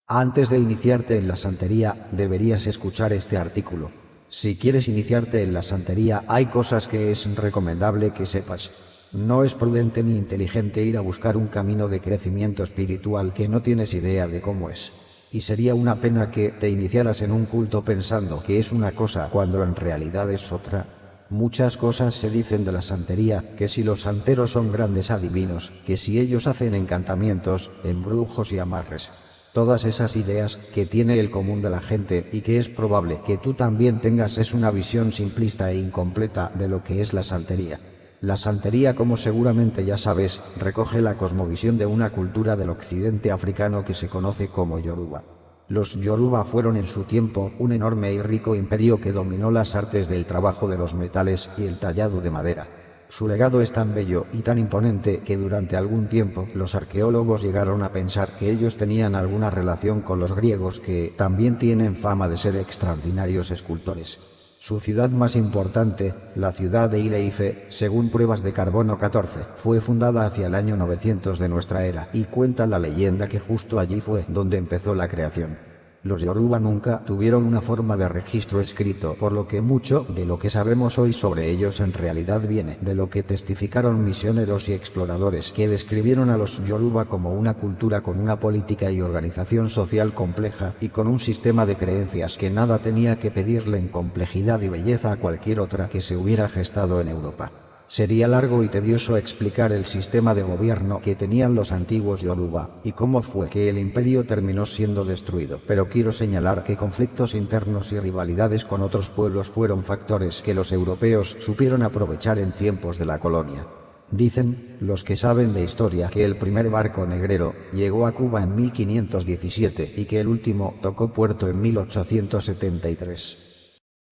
Antes de iniciarte en la santería, deberías escuchar este artículo. Si quieres iniciarte en la santería, hay cosas que es recomendable que sepas. No es prudente ni inteligente ir a buscar un camino de crecimiento espiritual que no tienes idea de cómo es. Y sería una pena que te iniciaras en un culto pensando que es una cosa cuando en realidad es otra. Muchas cosas se dicen de la santería, que si los santeros son grandes adivinos, que si ellos hacen encantamientos, embrujos y amarres. Todas esas ideas que tiene el común de la gente y que es probable que tú también tengas es una visión simplista e incompleta de lo que es la santería. La santería, como seguramente ya sabes, recoge la cosmovisión de una cultura del occidente africano que se conoce como Yoruba. Los Yoruba fueron en su tiempo un enorme y rico imperio que dominó las artes del trabajo de los metales y el tallado de madera. Su legado es tan bello y tan imponente que durante algún tiempo los arqueólogos llegaron a pensar que ellos tenían alguna relación con los griegos, que también tienen fama de ser extraordinarios escultores. Su ciudad más importante, la ciudad de Ile-Ife, según pruebas de carbono 14, fue fundada hacia el año 900 de nuestra era, y cuenta la leyenda que justo allí fue donde empezó la creación. Los Yoruba nunca tuvieron una forma de registro escrito, por lo que mucho de lo que sabemos hoy sobre ellos en realidad viene de lo que testificaron misioneros y exploradores que describieron a los Yoruba como una cultura con una política y organización social compleja y con un sistema de creencias que nada tenía que pedirle en complejidad y belleza a cualquier otra que se hubiera gestado en Europa. Sería largo y tedioso explicar el sistema de gobierno que tenían los antiguos Yoruba y cómo fue que el imperio terminó siendo destruido, pero quiero señalar que conflictos internos y rivalidades con otros pueblos fueron factores que los europeos supieron aprovechar en tiempos de la colonia. Dicen los que saben de historia que el primer barco negrero llegó a Cuba en 1517 y que el último tocó puerto en 1873.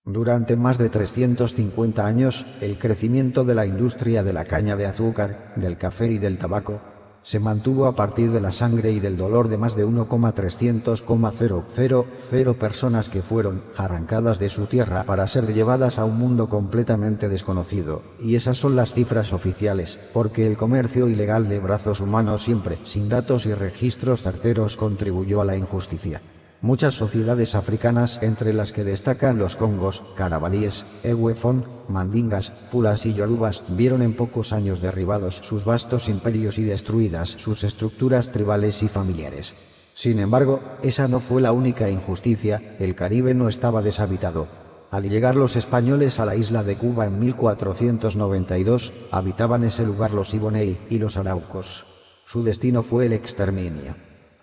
Durante más de 350 años, el crecimiento de la industria de la caña de azúcar, del café y del tabaco se mantuvo a partir de la sangre y del dolor de más de 1,300,000 personas que fueron arrancadas de su tierra para ser llevadas a un mundo completamente desconocido. Y esas son las cifras oficiales, porque el comercio ilegal de brazos humanos siempre, sin datos y registros certeros, contribuyó a la injusticia. Muchas sociedades africanas, entre las que destacan los congos, carabalíes, ewe-fon, mandingas, fulas y yorubas, vieron en pocos años derribados sus vastos imperios y destruidas sus estructuras tribales y familiares. Sin embargo, esa no fue la única injusticia. El Caribe no estaba deshabitado. Al llegar los españoles a la isla de Cuba en 1492, habitaban ese lugar los Ibonei y los Araucos. Su destino fue el exterminio.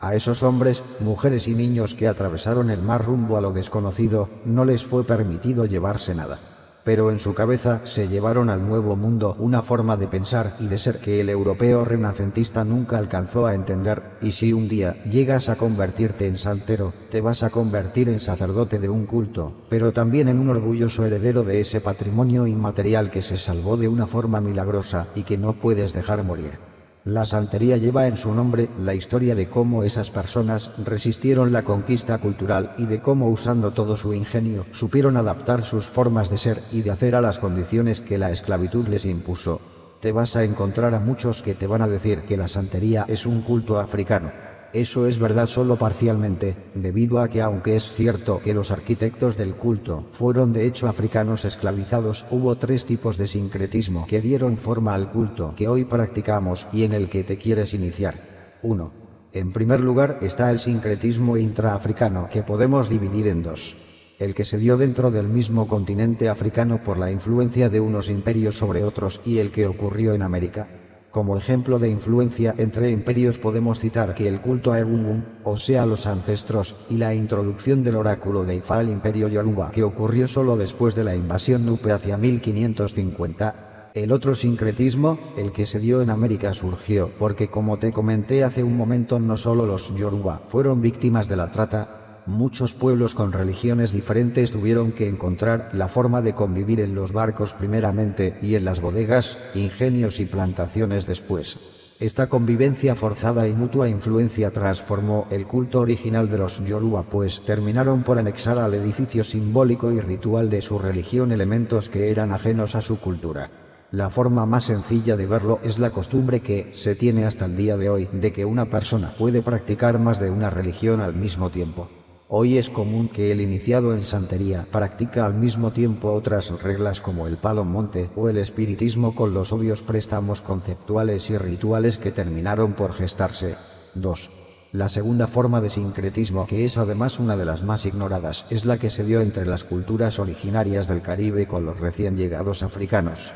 A esos hombres, mujeres y niños que atravesaron el mar rumbo a lo desconocido, no les fue permitido llevarse nada. Pero en su cabeza se llevaron al nuevo mundo una forma de pensar y de ser que el europeo renacentista nunca alcanzó a entender, y si un día llegas a convertirte en santero, te vas a convertir en sacerdote de un culto, pero también en un orgulloso heredero de ese patrimonio inmaterial que se salvó de una forma milagrosa y que no puedes dejar morir. La santería lleva en su nombre la historia de cómo esas personas resistieron la conquista cultural y de cómo, usando todo su ingenio, supieron adaptar sus formas de ser y de hacer a las condiciones que la esclavitud les impuso. Te vas a encontrar a muchos que te van a decir que la santería es un culto africano. Eso es verdad solo parcialmente, debido a que aunque es cierto que los arquitectos del culto fueron de hecho africanos esclavizados, hubo tres tipos de sincretismo que dieron forma al culto que hoy practicamos y en el que te quieres iniciar. 1. En primer lugar está el sincretismo intraafricano, que podemos dividir en dos. El que se dio dentro del mismo continente africano por la influencia de unos imperios sobre otros y el que ocurrió en América. Como ejemplo de influencia entre imperios podemos citar que el culto a Egungun, o sea los ancestros, y la introducción del oráculo de Ifá al imperio Yoruba, que ocurrió solo después de la invasión Nupe hacia 1550. El otro sincretismo, el que se dio en América, surgió porque, como te comenté hace un momento, no solo los Yoruba fueron víctimas de la trata. Muchos pueblos con religiones diferentes tuvieron que encontrar la forma de convivir en los barcos primeramente y en las bodegas, ingenios y plantaciones después. Esta convivencia forzada y mutua influencia transformó el culto original de los Yoruba, pues terminaron por anexar al edificio simbólico y ritual de su religión elementos que eran ajenos a su cultura. La forma más sencilla de verlo es la costumbre que se tiene hasta el día de hoy de que una persona puede practicar más de una religión al mismo tiempo. Hoy es común que el iniciado en santería practica al mismo tiempo otras reglas como el palo monte o el espiritismo con los obvios préstamos conceptuales y rituales que terminaron por gestarse. 2. La segunda forma de sincretismo, que es además una de las más ignoradas, es la que se dio entre las culturas originarias del Caribe con los recién llegados africanos.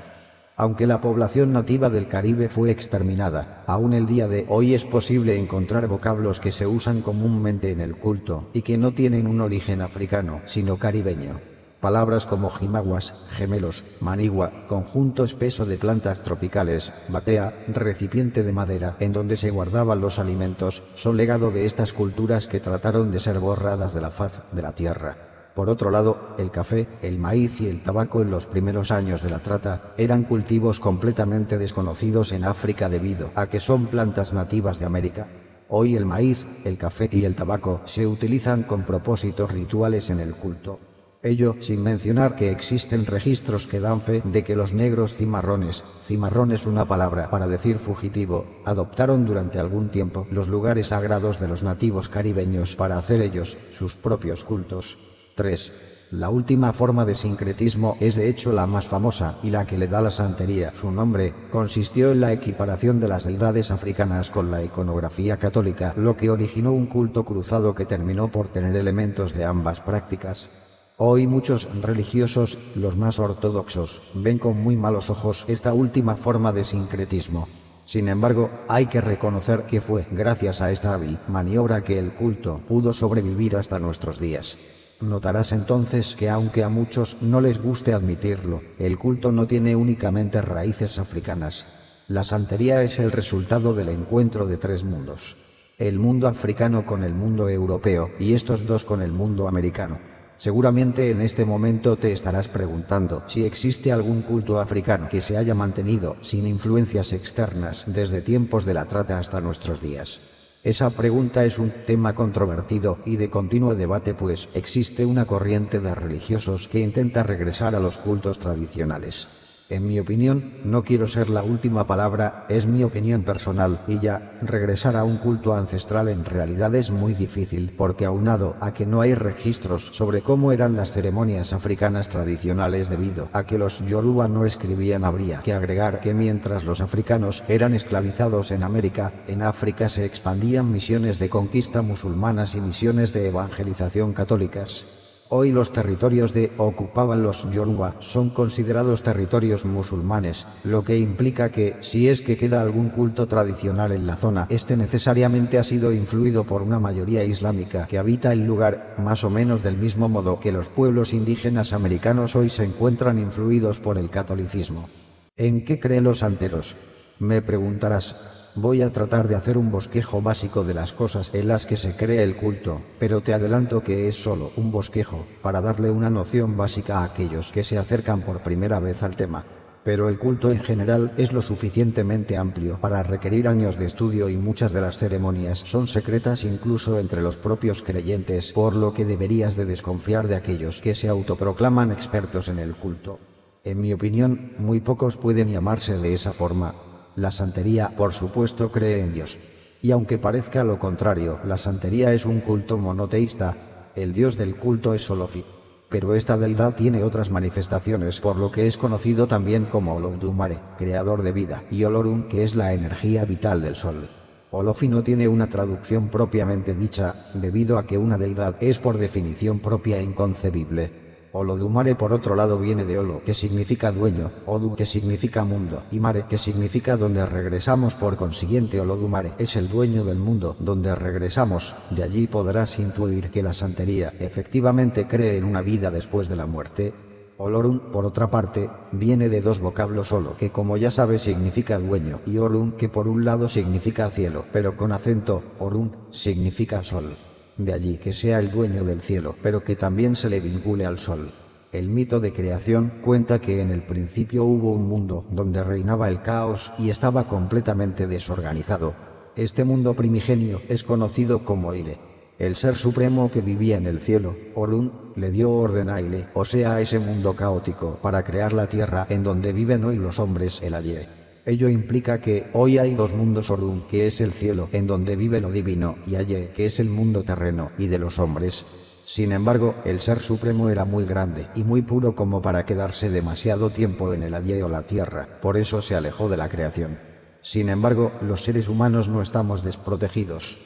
Aunque la población nativa del Caribe fue exterminada, aún el día de hoy es posible encontrar vocablos que se usan comúnmente en el culto y que no tienen un origen africano, sino caribeño. Palabras como jimaguas, gemelos, manigua, conjunto espeso de plantas tropicales, batea, recipiente de madera en donde se guardaban los alimentos, son legado de estas culturas que trataron de ser borradas de la faz de la tierra. Por otro lado, el café, el maíz y el tabaco en los primeros años de la trata eran cultivos completamente desconocidos en África debido a que son plantas nativas de América. Hoy el maíz, el café y el tabaco se utilizan con propósitos rituales en el culto. Ello sin mencionar que existen registros que dan fe de que los negros cimarrón es una palabra para decir fugitivo, adoptaron durante algún tiempo los lugares sagrados de los nativos caribeños para hacer ellos sus propios cultos. 3. La última forma de sincretismo es de hecho la más famosa y la que le da la santería su nombre. Consistió en la equiparación de las deidades africanas con la iconografía católica, lo que originó un culto cruzado que terminó por tener elementos de ambas prácticas. Hoy muchos religiosos, los más ortodoxos, ven con muy malos ojos esta última forma de sincretismo. Sin embargo, hay que reconocer que fue gracias a esta hábil maniobra que el culto pudo sobrevivir hasta nuestros días. Notarás entonces que aunque a muchos no les guste admitirlo, el culto no tiene únicamente raíces africanas. La santería es el resultado del encuentro de tres mundos: el mundo africano con el mundo europeo y estos dos con el mundo americano. Seguramente en este momento te estarás preguntando si existe algún culto africano que se haya mantenido sin influencias externas desde tiempos de la trata hasta nuestros días. Esa pregunta es un tema controvertido y de continuo debate, pues existe una corriente de religiosos que intenta regresar a los cultos tradicionales. En mi opinión, no quiero ser la última palabra, es mi opinión personal, y ya, regresar a un culto ancestral en realidad es muy difícil, porque aunado a que no hay registros sobre cómo eran las ceremonias africanas tradicionales debido a que los Yoruba no escribían, habría que agregar que mientras los africanos eran esclavizados en América, en África se expandían misiones de conquista musulmanas y misiones de evangelización católicas. Hoy los territorios que ocupaban los Yoruba son considerados territorios musulmanes, lo que implica que, si es que queda algún culto tradicional en la zona, este necesariamente ha sido influido por una mayoría islámica que habita el lugar, más o menos del mismo modo que los pueblos indígenas americanos hoy se encuentran influidos por el catolicismo. ¿En qué creen los santeros?, me preguntarás. Voy a tratar de hacer un bosquejo básico de las cosas en las que se cree el culto, pero te adelanto que es solo un bosquejo para darle una noción básica a aquellos que se acercan por primera vez al tema. Pero el culto en general es lo suficientemente amplio para requerir años de estudio y muchas de las ceremonias son secretas incluso entre los propios creyentes, por lo que deberías de desconfiar de aquellos que se autoproclaman expertos en el culto. En mi opinión, muy pocos pueden llamarse de esa forma. La santería, por supuesto, cree en Dios. Y aunque parezca lo contrario, la santería es un culto monoteísta. El dios del culto es Olofi. Pero esta deidad tiene otras manifestaciones, por lo que es conocido también como Olodumare, creador de vida, y Olorun, que es la energía vital del sol. Olofi no tiene una traducción propiamente dicha, debido a que una deidad es por definición propia e inconcebible. Olodumare, por otro lado, viene de Olo, que significa dueño, Odu, que significa mundo, y Mare, que significa donde regresamos. Por consiguiente, Olodumare es el dueño del mundo donde regresamos. De allí podrás intuir que la santería efectivamente cree en una vida después de la muerte. Olorun, por otra parte, viene de dos vocablos: Olo, que como ya sabes significa dueño, y Orun, que por un lado significa cielo, pero con acento, Orun significa sol. De allí que sea el dueño del cielo, pero que también se le vincule al sol. El mito de creación cuenta que en el principio hubo un mundo donde reinaba el caos y estaba completamente desorganizado. Este mundo primigenio es conocido como Ire. El ser supremo que vivía en el cielo, Orun, le dio orden a Ile, o sea, a ese mundo caótico, para crear la tierra en donde viven hoy los hombres, el Aye. Ello implica que hoy hay dos mundos: Orun, que es el cielo, en donde vive lo divino, y Aye, que es el mundo terreno y de los hombres. Sin embargo, el Ser Supremo era muy grande y muy puro como para quedarse demasiado tiempo en el Aye o la tierra, por eso se alejó de la creación. Sin embargo, los seres humanos no estamos desprotegidos.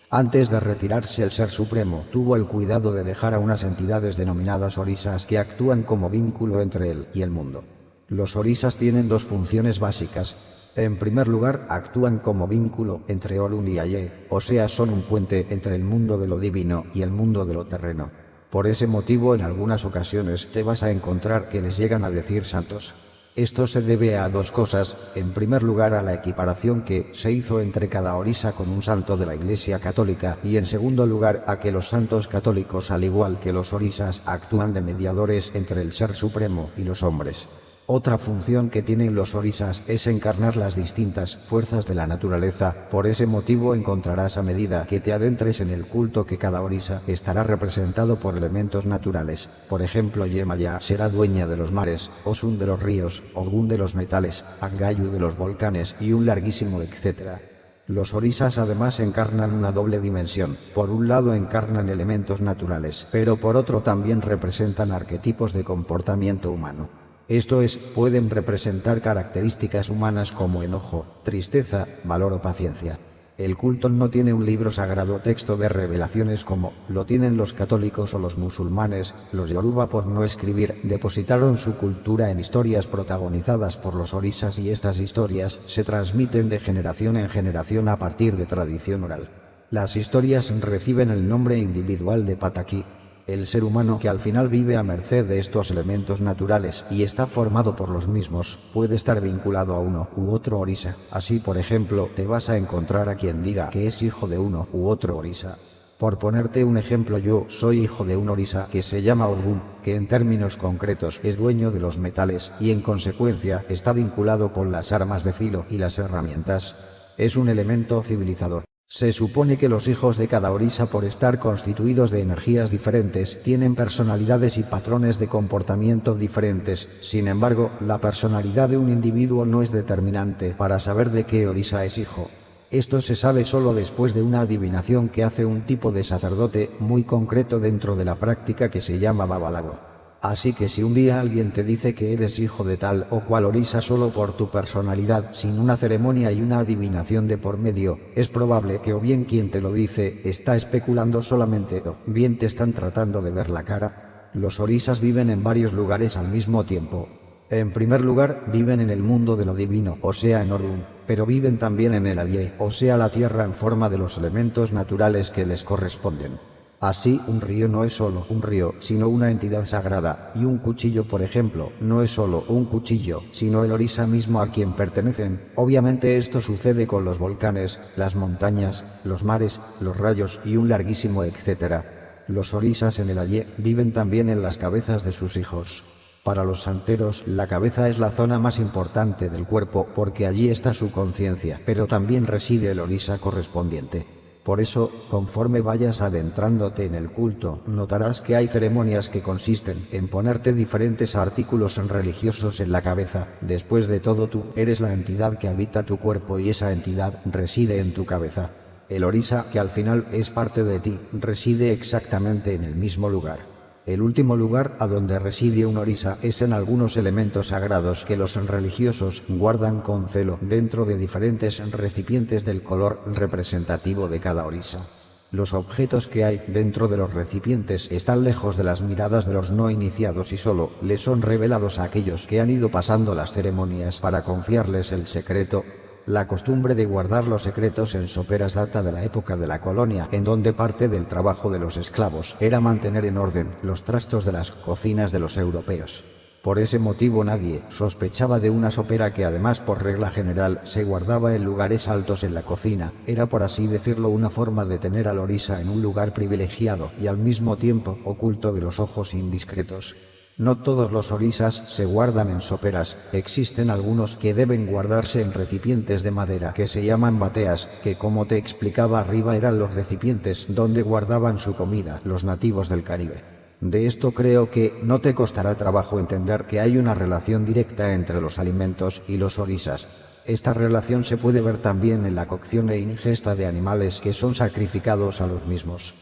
Antes de retirarse, el Ser Supremo tuvo el cuidado de dejar a unas entidades denominadas orisas que actúan como vínculo entre él y el mundo. Los orisas tienen dos funciones básicas. En primer lugar, actúan como vínculo entre Orun y Aye, o sea, son un puente entre el mundo de lo divino y el mundo de lo terreno. Por ese motivo, en algunas ocasiones te vas a encontrar que les llegan a decir santos. Esto se debe a dos cosas: en primer lugar, a la equiparación que se hizo entre cada orisa con un santo de la Iglesia Católica, y en segundo lugar, a que los santos católicos, al igual que los orisas, actúan de mediadores entre el Ser Supremo y los hombres. Otra función que tienen los orisas es encarnar las distintas fuerzas de la naturaleza. Por ese motivo encontrarás, a medida que te adentres en el culto, que cada orisa estará representado por elementos naturales. Por ejemplo, Yemaya será dueña de los mares, Osun de los ríos, Ogun de los metales, Angayu de los volcanes y un larguísimo etcétera. Los orisas además encarnan una doble dimensión. Por un lado encarnan elementos naturales, pero por otro también representan arquetipos de comportamiento humano. Esto es, pueden representar características humanas como enojo, tristeza, valor o paciencia. El culto no tiene un libro sagrado, texto de revelaciones como lo tienen los católicos o los musulmanes. Los Yoruba, por no escribir, depositaron su cultura en historias protagonizadas por los orisas, y estas historias se transmiten de generación en generación a partir de tradición oral. Las historias reciben el nombre individual de Pataki. El ser humano, que al final vive a merced de estos elementos naturales y está formado por los mismos, puede estar vinculado a uno u otro orisa. Así, por ejemplo, te vas a encontrar a quien diga que es hijo de uno u otro orisa. Por ponerte un ejemplo, yo soy hijo de un orisa que se llama Ogun, que en términos concretos es dueño de los metales y en consecuencia está vinculado con las armas de filo y las herramientas. Es un elemento civilizador. Se supone que los hijos de cada orisa, por estar constituidos de energías diferentes, tienen personalidades y patrones de comportamiento diferentes. Sin embargo, la personalidad de un individuo no es determinante para saber de qué orisa es hijo. Esto se sabe solo después de una adivinación que hace un tipo de sacerdote muy concreto dentro de la práctica que se llama babalago. Así que si un día alguien te dice que eres hijo de tal o cual orisa solo por tu personalidad, sin una ceremonia y una adivinación de por medio, es probable que o bien quien te lo dice está especulando solamente, o bien te están tratando de ver la cara. Los orisas viven en varios lugares al mismo tiempo. En primer lugar, viven en el mundo de lo divino, o sea, en Orun, pero viven también en el Aye, o sea, la tierra, en forma de los elementos naturales que les corresponden. Así, un río no es solo un río, sino una entidad sagrada, y un cuchillo, por ejemplo, no es solo un cuchillo, sino el orisa mismo a quien pertenecen. Obviamente esto sucede con los volcanes, las montañas, los mares, los rayos y un larguísimo etcétera. Los orisas en el Aye viven también en las cabezas de sus hijos. Para los santeros, la cabeza es la zona más importante del cuerpo porque allí está su conciencia, pero también reside el orisa correspondiente. Por eso, conforme vayas adentrándote en el culto, notarás que hay ceremonias que consisten en ponerte diferentes artículos religiosos en la cabeza. Después de todo, tú eres la entidad que habita tu cuerpo y esa entidad reside en tu cabeza. El orisa, que al final es parte de ti, reside exactamente en el mismo lugar. El último lugar a donde reside un orisa es en algunos elementos sagrados que los religiosos guardan con celo dentro de diferentes recipientes del color representativo de cada orisa. Los objetos que hay dentro de los recipientes están lejos de las miradas de los no iniciados y solo les son revelados a aquellos que han ido pasando las ceremonias para confiarles el secreto. La costumbre de guardar los secretos en soperas data de la época de la colonia, en donde parte del trabajo de los esclavos era mantener en orden los trastos de las cocinas de los europeos. Por ese motivo nadie sospechaba de una sopera que además por regla general se guardaba en lugares altos en la cocina. Era, por así decirlo, una forma de tener al orisa en un lugar privilegiado y al mismo tiempo oculto de los ojos indiscretos. No todos los orisas se guardan en soperas, existen algunos que deben guardarse en recipientes de madera que se llaman bateas, que como te explicaba arriba eran los recipientes donde guardaban su comida los nativos del Caribe. De esto creo que no te costará trabajo entender que hay una relación directa entre los alimentos y los orisas. Esta relación se puede ver también en la cocción e ingesta de animales que son sacrificados a los mismos.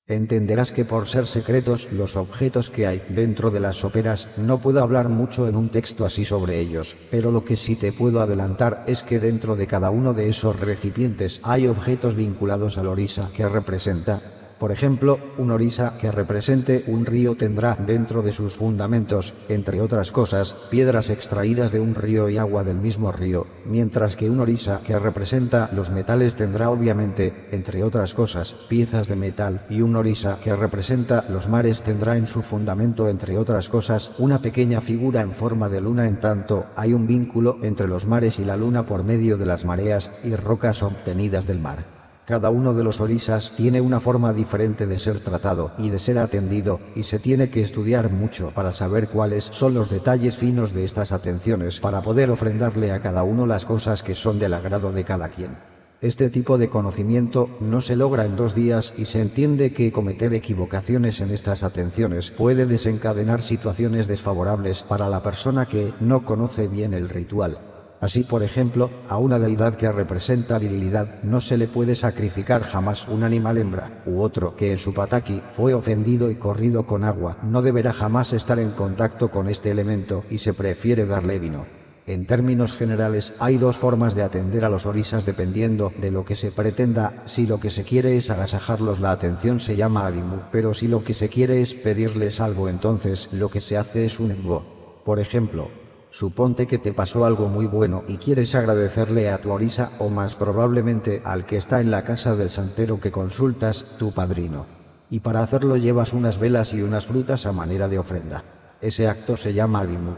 Entenderás que por ser secretos los objetos que hay dentro de las soperas no puedo hablar mucho en un texto así sobre ellos, pero lo que sí te puedo adelantar es que dentro de cada uno de esos recipientes hay objetos vinculados al orisa que representa. Por ejemplo, un orisa que represente un río tendrá dentro de sus fundamentos, entre otras cosas, piedras extraídas de un río y agua del mismo río, mientras que un orisa que representa los metales tendrá obviamente, entre otras cosas, piezas de metal, y un orisa que representa los mares tendrá en su fundamento, entre otras cosas, una pequeña figura en forma de luna. En tanto, hay un vínculo entre los mares y la luna por medio de las mareas y rocas obtenidas del mar. Cada uno de los orisas tiene una forma diferente de ser tratado y de ser atendido, y se tiene que estudiar mucho para saber cuáles son los detalles finos de estas atenciones para poder ofrendarle a cada uno las cosas que son del agrado de cada quien. Este tipo de conocimiento no se logra en 2 días y se entiende que cometer equivocaciones en estas atenciones puede desencadenar situaciones desfavorables para la persona que no conoce bien el ritual. Así, por ejemplo, a una deidad que representa virilidad no se le puede sacrificar jamás un animal hembra, u otro que en su pataki fue ofendido y corrido con agua no deberá jamás estar en contacto con este elemento y se prefiere darle vino. En términos generales, hay 2 formas de atender a los orisas dependiendo de lo que se pretenda. Si lo que se quiere es agasajarlos, la atención se llama adimu, pero si lo que se quiere es pedirles algo, entonces lo que se hace es un engo. Por ejemplo, suponte que te pasó algo muy bueno y quieres agradecerle a tu orisa, o más probablemente al que está en la casa del santero que consultas, tu padrino. Y para hacerlo llevas unas velas y unas frutas a manera de ofrenda. Ese acto se llama adimu.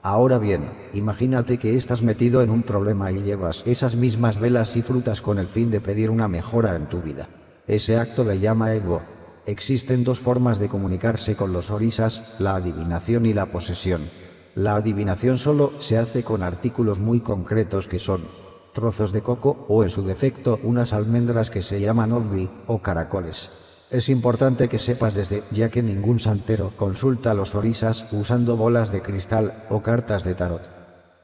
Ahora bien, imagínate que estás metido en un problema y llevas esas mismas velas y frutas con el fin de pedir una mejora en tu vida. Ese acto le llama ego. Existen 2 formas de comunicarse con los orisas, la adivinación y la posesión. La adivinación solo se hace con artículos muy concretos que son trozos de coco o, en su defecto, unas almendras que se llaman olvi o caracoles. Es importante que sepas desde ya que ningún santero consulta a los orisas usando bolas de cristal o cartas de tarot.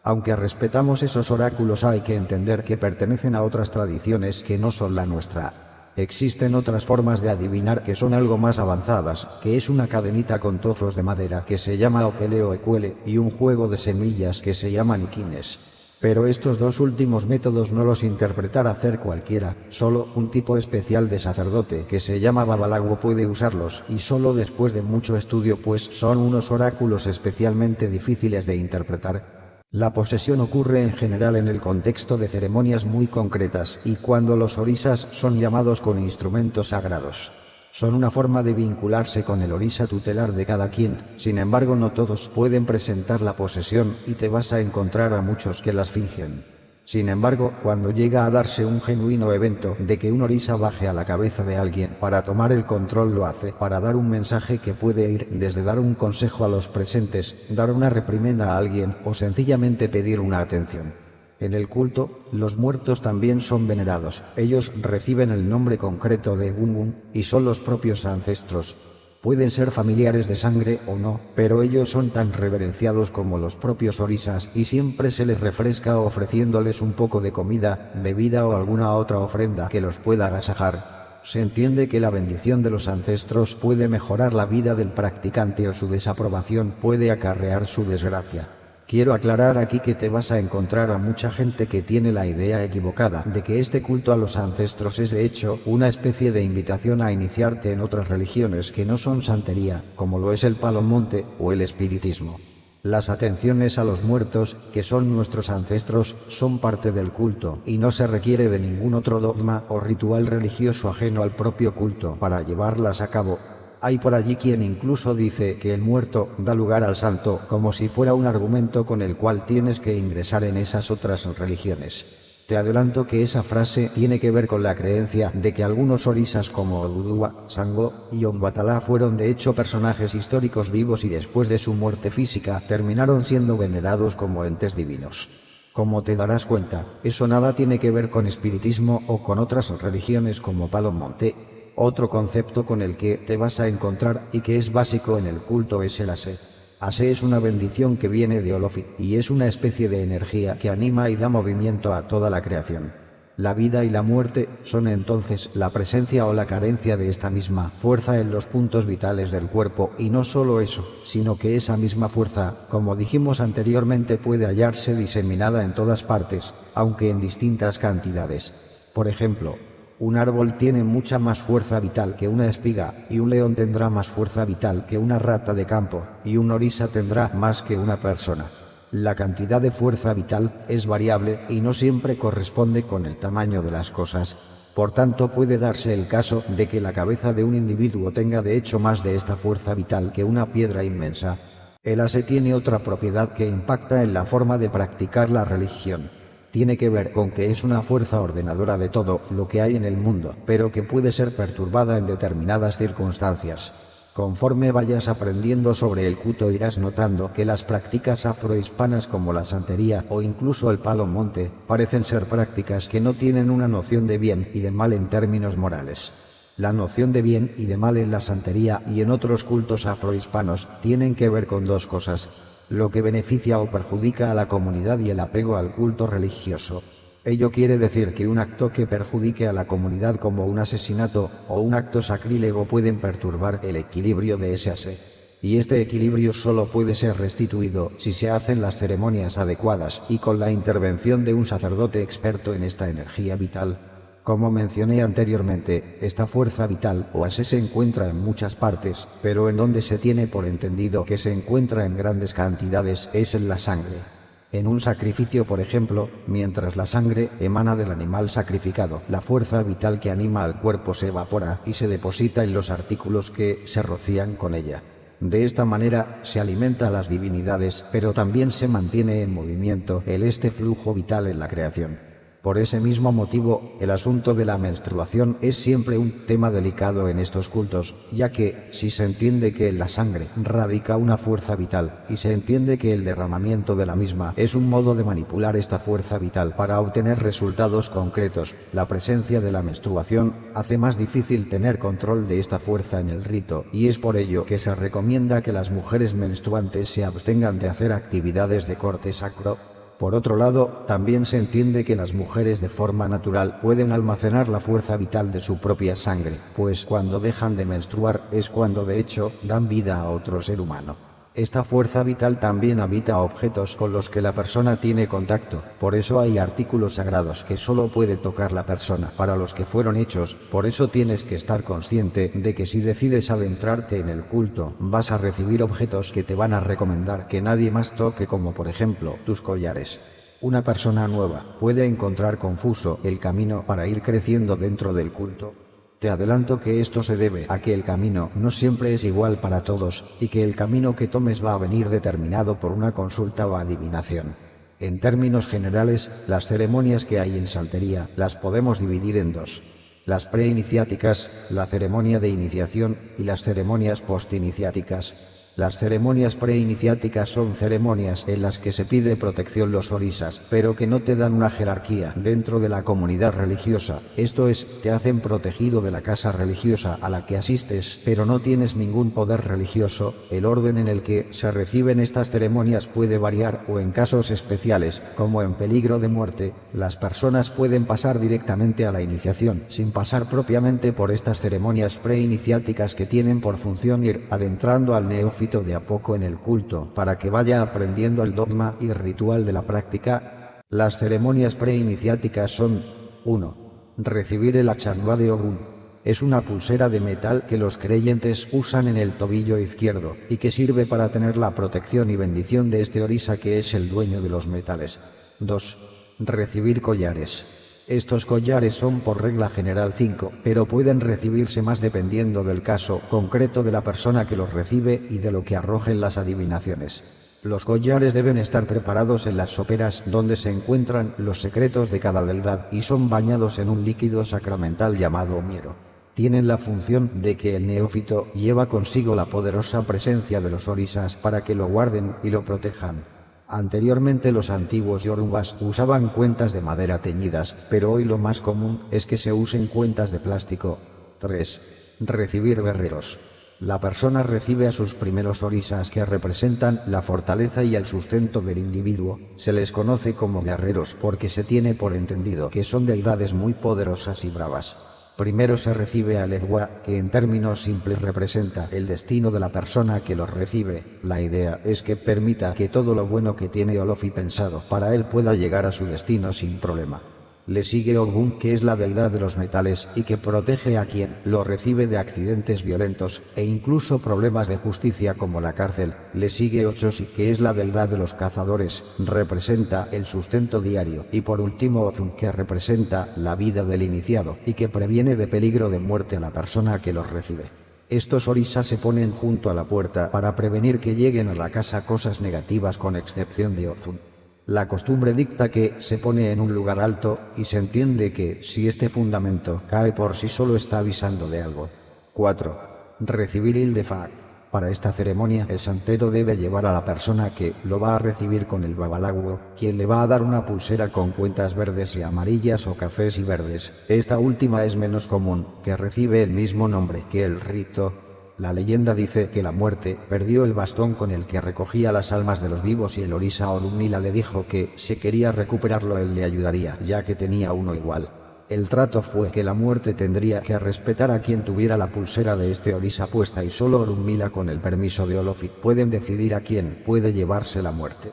Aunque respetamos esos oráculos, hay que entender que pertenecen a otras tradiciones que no son la nuestra. Existen otras formas de adivinar que son algo más avanzadas, que es una cadenita con trozos de madera que se llama opele o ecuele y un juego de semillas que se llama niquines. Pero estos 2 últimos métodos no los interpretará hacer cualquiera, solo un tipo especial de sacerdote que se llama babalago puede usarlos, y solo después de mucho estudio, pues son unos oráculos especialmente difíciles de interpretar. La posesión ocurre en general en el contexto de ceremonias muy concretas y cuando los orisas son llamados con instrumentos sagrados. Son una forma de vincularse con el orisa tutelar de cada quien. Sin embargo, no todos pueden presentar la posesión y te vas a encontrar a muchos que las fingen. Sin embargo, cuando llega a darse un genuino evento de que un orisa baje a la cabeza de alguien para tomar el control, lo hace para dar un mensaje que puede ir desde dar un consejo a los presentes, dar una reprimenda a alguien o sencillamente pedir una atención. En el culto, los muertos también son venerados. Ellos reciben el nombre concreto de Gungun y son los propios ancestros. Pueden ser familiares de sangre o no, pero ellos son tan reverenciados como los propios orisas y siempre se les refresca ofreciéndoles un poco de comida, bebida o alguna otra ofrenda que los pueda agasajar. Se entiende que la bendición de los ancestros puede mejorar la vida del practicante o su desaprobación puede acarrear su desgracia. Quiero aclarar aquí que te vas a encontrar a mucha gente que tiene la idea equivocada de que este culto a los ancestros es de hecho una especie de invitación a iniciarte en otras religiones que no son santería, como lo es el palomonte o el espiritismo. Las atenciones a los muertos, que son nuestros ancestros, son parte del culto y no se requiere de ningún otro dogma o ritual religioso ajeno al propio culto para llevarlas a cabo. Hay por allí quien incluso dice que el muerto da lugar al santo, como si fuera un argumento con el cual tienes que ingresar en esas otras religiones. Te adelanto que esa frase tiene que ver con la creencia de que algunos orisas como Oduduwa, Sango y Obatala fueron de hecho personajes históricos vivos y después de su muerte física terminaron siendo venerados como entes divinos. Como te darás cuenta, eso nada tiene que ver con espiritismo o con otras religiones como Palo Monte. Otro concepto con el que te vas a encontrar y que es básico en el culto es el Ase. Ase es una bendición que viene de Olofi y es una especie de energía que anima y da movimiento a toda la creación. La vida y la muerte son entonces la presencia o la carencia de esta misma fuerza en los puntos vitales del cuerpo, y no solo eso, sino que esa misma fuerza, como dijimos anteriormente, puede hallarse diseminada en todas partes, aunque en distintas cantidades. Por ejemplo, un árbol tiene mucha más fuerza vital que una espiga, y un león tendrá más fuerza vital que una rata de campo, y un orisa tendrá más que una persona. La cantidad de fuerza vital es variable y no siempre corresponde con el tamaño de las cosas. Por tanto, puede darse el caso de que la cabeza de un individuo tenga de hecho más de esta fuerza vital que una piedra inmensa. El Ase tiene otra propiedad que impacta en la forma de practicar la religión. Tiene que ver con que es una fuerza ordenadora de todo lo que hay en el mundo, pero que puede ser perturbada en determinadas circunstancias. Conforme vayas aprendiendo sobre el culto irás notando que las prácticas afrohispanas como la santería o incluso el Palo Monte parecen ser prácticas que no tienen una noción de bien y de mal en términos morales. La noción de bien y de mal en la santería y en otros cultos afrohispanos tienen que ver con dos cosas: lo que beneficia o perjudica a la comunidad y el apego al culto religioso. Ello quiere decir que un acto que perjudique a la comunidad como un asesinato o un acto sacrílego pueden perturbar el equilibrio de ese Ase. Y este equilibrio solo puede ser restituido si se hacen las ceremonias adecuadas y con la intervención de un sacerdote experto en esta energía vital. Como mencioné anteriormente, esta fuerza vital o Ase se encuentra en muchas partes, pero en donde se tiene por entendido que se encuentra en grandes cantidades es en la sangre. En un sacrificio, por ejemplo, mientras la sangre emana del animal sacrificado, la fuerza vital que anima al cuerpo se evapora y se deposita en los artículos que se rocían con ella. De esta manera se alimenta a las divinidades, pero también se mantiene en movimiento este flujo vital en la creación. Por ese mismo motivo, el asunto de la menstruación es siempre un tema delicado en estos cultos, ya que, si se entiende que en la sangre radica una fuerza vital, y se entiende que el derramamiento de la misma es un modo de manipular esta fuerza vital para obtener resultados concretos, la presencia de la menstruación hace más difícil tener control de esta fuerza en el rito, y es por ello que se recomienda que las mujeres menstruantes se abstengan de hacer actividades de corte sacro. Por otro lado, también se entiende que las mujeres de forma natural pueden almacenar la fuerza vital de su propia sangre, pues cuando dejan de menstruar es cuando de hecho dan vida a otro ser humano. Esta fuerza vital también habita objetos con los que la persona tiene contacto, por eso hay artículos sagrados que solo puede tocar la persona para los que fueron hechos. Por eso tienes que estar consciente de que si decides adentrarte en el culto, vas a recibir objetos que te van a recomendar que nadie más toque, como por ejemplo tus collares. Una persona nueva puede encontrar confuso el camino para ir creciendo dentro del culto. Te adelanto que esto se debe a que el camino no siempre es igual para todos y que el camino que tomes va a venir determinado por una consulta o adivinación. En términos generales, las ceremonias que hay en santería las podemos dividir en dos: las preiniciáticas, la ceremonia de iniciación, y las ceremonias postiniciáticas. Las ceremonias preiniciáticas son ceremonias en las que se pide protección los orisas, pero que no te dan una jerarquía dentro de la comunidad religiosa, esto es, te hacen protegido de la casa religiosa a la que asistes, pero no tienes ningún poder religioso. El orden en el que se reciben estas ceremonias puede variar, o en casos especiales, como en peligro de muerte, las personas pueden pasar directamente a la iniciación, sin pasar propiamente por estas ceremonias preiniciáticas que tienen por función ir adentrando al neófito de a poco en el culto, para que vaya aprendiendo el dogma y ritual de la práctica. Las ceremonias preiniciáticas son: 1. Recibir el Achanwa de Ogun. Es una pulsera de metal que los creyentes usan en el tobillo izquierdo, y que sirve para tener la protección y bendición de este orisa que es el dueño de los metales. 2. Recibir collares. Estos collares son por regla general 5, pero pueden recibirse más dependiendo del caso concreto de la persona que los recibe y de lo que arrojen las adivinaciones. Los collares deben estar preparados en las soperas donde se encuentran los secretos de cada deidad y son bañados en un líquido sacramental llamado miero. Tienen la función de que el neófito lleva consigo la poderosa presencia de los orisas para que lo guarden y lo protejan. Anteriormente los antiguos yorubas usaban cuentas de madera teñidas, pero hoy lo más común es que se usen cuentas de plástico. 3. Recibir guerreros. La persona recibe a sus primeros orisas que representan la fortaleza y el sustento del individuo. Se les conoce como guerreros porque se tiene por entendido que son deidades muy poderosas y bravas. Primero se recibe al Edwa, que en términos simples representa el destino de la persona que los recibe. La idea es que permita que todo lo bueno que tiene Olofi pensado para él pueda llegar a su destino sin problema. Le sigue Ogun, que es la deidad de los metales y que protege a quien lo recibe de accidentes violentos e incluso problemas de justicia como la cárcel. Le sigue Ochoshi, que es la deidad de los cazadores, representa el sustento diario. Y por último Ozun, que representa la vida del iniciado y que previene de peligro de muerte a la persona que los recibe. Estos orisas se ponen junto a la puerta para prevenir que lleguen a la casa cosas negativas con excepción de Ozun. La costumbre dicta que se pone en un lugar alto y se entiende que, si este fundamento cae por sí solo, está avisando de algo. 4. Recibir il Defa. Para esta ceremonia el santero debe llevar a la persona que lo va a recibir con el babalawo, quien le va a dar una pulsera con cuentas verdes y amarillas o cafés y verdes. Esta última es menos común, que recibe el mismo nombre que el rito. La leyenda dice que la muerte perdió el bastón con el que recogía las almas de los vivos y el orisa Orunmila le dijo que si quería recuperarlo él le ayudaría, ya que tenía uno igual. El trato fue que la muerte tendría que respetar a quien tuviera la pulsera de este orisa puesta y solo Orunmila, con el permiso de Olofi, pueden decidir a quién puede llevarse la muerte.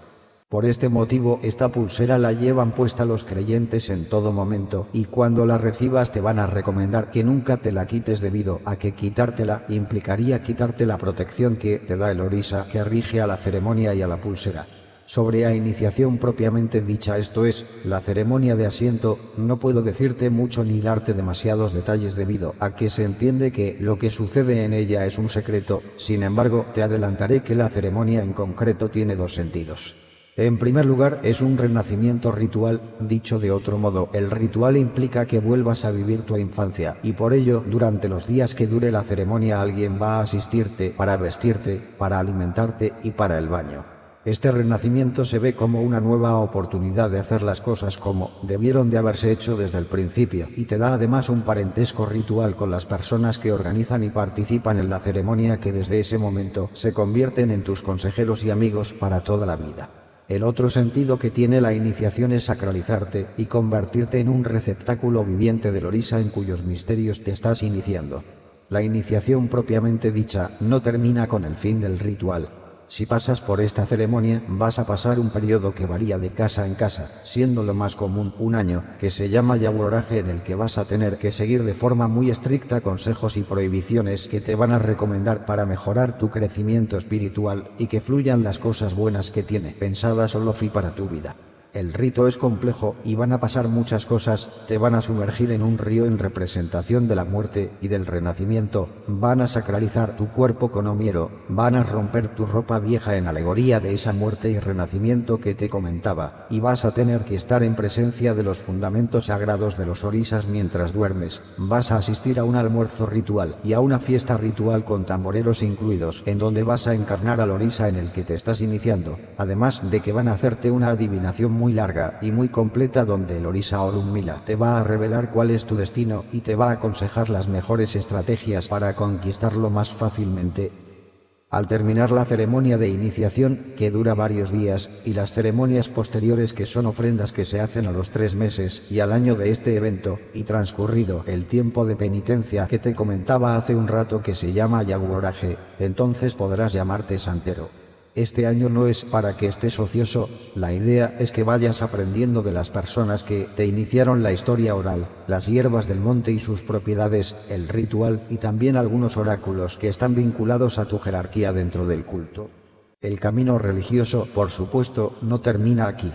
Por este motivo, esta pulsera la llevan puesta los creyentes en todo momento, y cuando la recibas te van a recomendar que nunca te la quites debido a que quitártela implicaría quitarte la protección que te da el orisa que rige a la ceremonia y a la pulsera. Sobre la iniciación propiamente dicha, esto es, la ceremonia de asiento, no puedo decirte mucho ni darte demasiados detalles debido a que se entiende que lo que sucede en ella es un secreto. Sin embargo, te adelantaré que la ceremonia en concreto tiene dos sentidos. En primer lugar, es un renacimiento ritual. Dicho de otro modo, el ritual implica que vuelvas a vivir tu infancia, y por ello, durante los días que dure la ceremonia alguien va a asistirte para vestirte, para alimentarte y para el baño. Este renacimiento se ve como una nueva oportunidad de hacer las cosas como debieron de haberse hecho desde el principio, y te da además un parentesco ritual con las personas que organizan y participan en la ceremonia, que desde ese momento se convierten en tus consejeros y amigos para toda la vida. El otro sentido que tiene la iniciación es sacralizarte y convertirte en un receptáculo viviente del orisa en cuyos misterios te estás iniciando. La iniciación propiamente dicha no termina con el fin del ritual. Si pasas por esta ceremonia, vas a pasar un periodo que varía de casa en casa, siendo lo más común un año, que se llama Yaguoraje, en el que vas a tener que seguir de forma muy estricta consejos y prohibiciones que te van a recomendar para mejorar tu crecimiento espiritual y que fluyan las cosas buenas que tiene pensadas Olofi para tu vida. El rito es complejo y van a pasar muchas cosas. Te van a sumergir en un río en representación de la muerte y del renacimiento, van a sacralizar tu cuerpo con omiero, van a romper tu ropa vieja en alegoría de esa muerte y renacimiento que te comentaba, y vas a tener que estar en presencia de los fundamentos sagrados de los orisas mientras duermes. Vas a asistir a un almuerzo ritual y a una fiesta ritual con tamboreros incluidos, en donde vas a encarnar al orisa en el que te estás iniciando, además de que van a hacerte una adivinación muy larga y muy completa donde el orisa Orunmila te va a revelar cuál es tu destino y te va a aconsejar las mejores estrategias para conquistarlo más fácilmente. Al terminar la ceremonia de iniciación, que dura varios días, y las ceremonias posteriores, que son ofrendas que se hacen a los 3 meses y al año de este evento, y transcurrido el tiempo de penitencia que te comentaba hace un rato, que se llama Yaguoraje, entonces podrás llamarte santero. Este año no es para que estés ocioso, la idea es que vayas aprendiendo de las personas que te iniciaron la historia oral, las hierbas del monte y sus propiedades, el ritual y también algunos oráculos que están vinculados a tu jerarquía dentro del culto. El camino religioso, por supuesto, no termina aquí.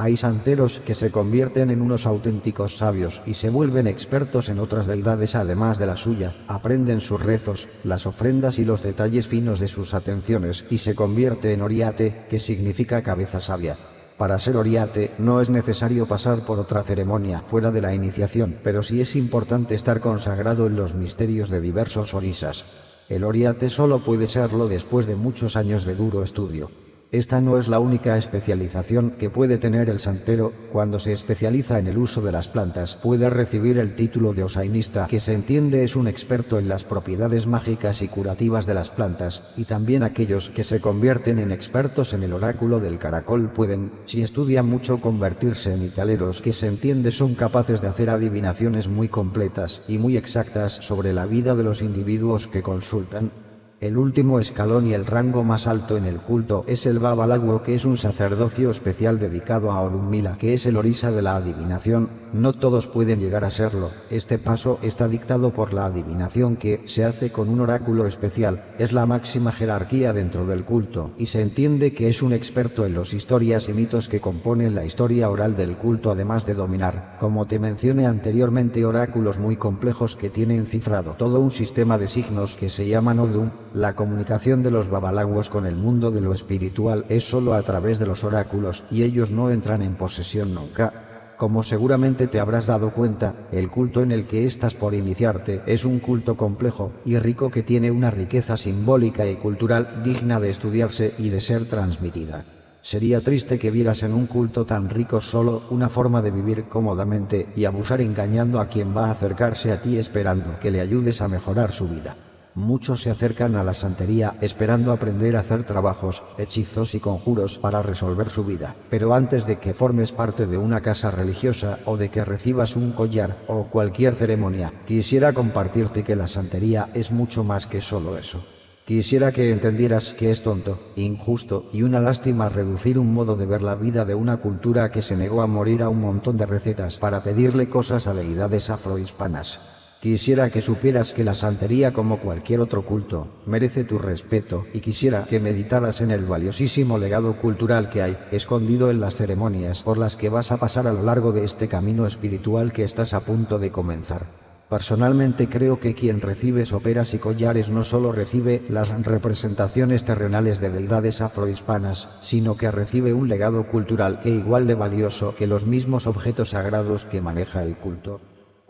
Hay santeros que se convierten en unos auténticos sabios y se vuelven expertos en otras deidades además de la suya, aprenden sus rezos, las ofrendas y los detalles finos de sus atenciones y se convierte en oriate, que significa cabeza sabia. Para ser oriate no es necesario pasar por otra ceremonia fuera de la iniciación, pero sí es importante estar consagrado en los misterios de diversos orisas. El oriate solo puede serlo después de muchos años de duro estudio. Esta no es la única especialización que puede tener el santero. Cuando se especializa en el uso de las plantas, puede recibir el título de osainista, que se entiende es un experto en las propiedades mágicas y curativas de las plantas, y también aquellos que se convierten en expertos en el oráculo del caracol pueden, si estudian mucho, convertirse en hitaleros, que se entiende son capaces de hacer adivinaciones muy completas y muy exactas sobre la vida de los individuos que consultan. El último escalón y el rango más alto en el culto es el babalawoo, que es un sacerdocio especial dedicado a Orunmila, que es el orisa de la adivinación. No todos pueden llegar a serlo. Este paso está dictado por la adivinación, que se hace con un oráculo especial. Es la máxima jerarquía dentro del culto, y se entiende que es un experto en las historias y mitos que componen la historia oral del culto, además de dominar, como te mencioné anteriormente, oráculos muy complejos que tienen cifrado todo un sistema de signos que se llaman Odum. La comunicación de los babalawos con el mundo de lo espiritual es solo a través de los oráculos, y ellos no entran en posesión nunca. Como seguramente te habrás dado cuenta, el culto en el que estás por iniciarte es un culto complejo y rico que tiene una riqueza simbólica y cultural digna de estudiarse y de ser transmitida. Sería triste que vieras en un culto tan rico solo una forma de vivir cómodamente y abusar engañando a quien va a acercarse a ti esperando que le ayudes a mejorar su vida. Muchos se acercan a la santería esperando aprender a hacer trabajos, hechizos y conjuros para resolver su vida. Pero antes de que formes parte de una casa religiosa o de que recibas un collar o cualquier ceremonia, quisiera compartirte que la santería es mucho más que solo eso. Quisiera que entendieras que es tonto, injusto y una lástima reducir un modo de ver la vida de una cultura que se negó a morir a un montón de recetas para pedirle cosas a deidades afrohispanas. Quisiera que supieras que la santería, como cualquier otro culto, merece tu respeto, y quisiera que meditaras en el valiosísimo legado cultural que hay escondido en las ceremonias por las que vas a pasar a lo largo de este camino espiritual que estás a punto de comenzar. Personalmente creo que quien recibe soperas y collares no solo recibe las representaciones terrenales de deidades afrohispanas, sino que recibe un legado cultural que igual de valioso que los mismos objetos sagrados que maneja el culto.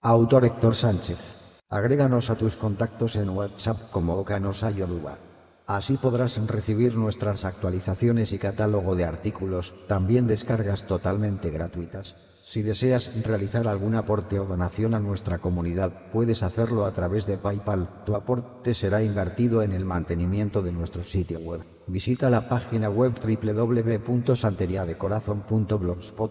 Autor Héctor Sánchez. Agréganos a tus contactos en WhatsApp como Okanosa Yoruba. Así podrás recibir nuestras actualizaciones y catálogo de artículos, también descargas totalmente gratuitas. Si deseas realizar algún aporte o donación a nuestra comunidad, puedes hacerlo a través de PayPal. Tu aporte será invertido en el mantenimiento de nuestro sitio web. Visita la página web www.santeriadecorazon.blogspot.com